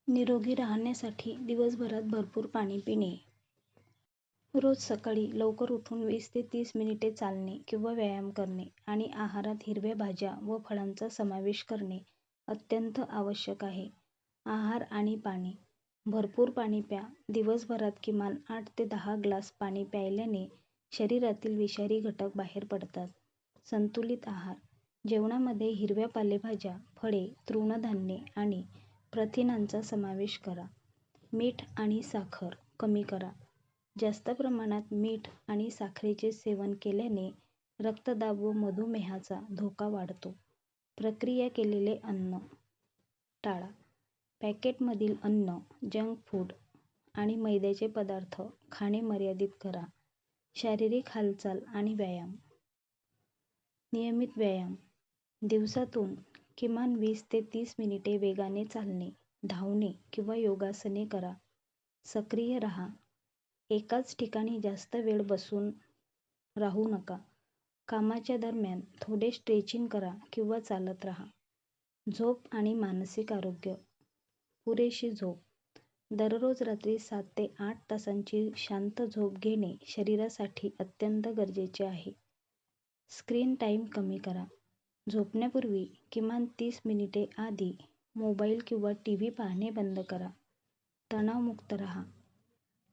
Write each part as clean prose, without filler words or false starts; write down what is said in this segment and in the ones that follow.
निरोगी राहण्यासाठी दिवसभरात भरपूर पाणी पिणे. रोज सकाळी लवकर उठून 20 ते 30 मिनिटे चालणे किंवा व्यायाम करणे आणि आहारात हिरव्या भाज्या व फळांचा समावेश करणे अत्यंत आवश्यक आहे. आहार आणि पाणी. भरपूर पाणी प्या. दिवसभरात किमान 8 ते 10 ग्लास पाणी प्यायल्याने शरीरातील विषारी घटक बाहेर पडतात. संतुलित आहार. जेवणामध्ये हिरव्या पालेभाज्या, फळे, तृणधान्ये आणि प्रथिनांचा समावेश करा. मीठ आणि साखर कमी करा. जास्त प्रमाणात मीठ आणि साखरेचे सेवन केल्याने रक्तदाब व मधुमेहाचा धोका वाढतो. प्रक्रिया केलेले अन्न टाळा. पॅकेटमधील अन्न, जंक फूड आणि मैद्याचे पदार्थ खाणे मर्यादित करा. शारीरिक हालचाल आणि व्यायाम. नियमित व्यायाम. दिवसातून किमान 20 ते 30 मिनिटे वेगाने चालणे, धावणे किंवा योगासने करा. सक्रिय राहा. एकाच ठिकाणी जास्त वेळ बसून राहू नका. कामाच्या दरम्यान थोडे स्ट्रेचिंग करा किंवा चालत राहा. झोप आणि मानसिक आरोग्य. पुरेशी झोप. दररोज रात्री 7 ते 8 तासांची शांत झोप घेणे शरीरासाठी अत्यंत गरजेचे आहे. स्क्रीन टाईम कमी करा. झोपण्यापूर्वी किमान 30 मिनिटे आधी मोबाईल किंवा टीव्ही पाहणे बंद करा. तणावमुक्त राहा.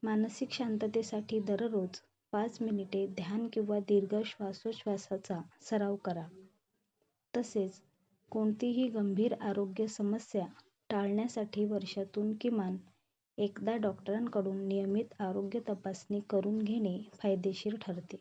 मानसिक शांततेसाठी दररोज 5 मिनिटे ध्यान किंवा दीर्घ श्वासोच्छवासाचा सराव करा. तसेच कोणतीही गंभीर आरोग्य समस्या टाळण्यासाठी वर्षातून किमान एकदा डॉक्टरांकडून नियमित आरोग्य तपासणी करून घेणे फायदेशीर ठरते.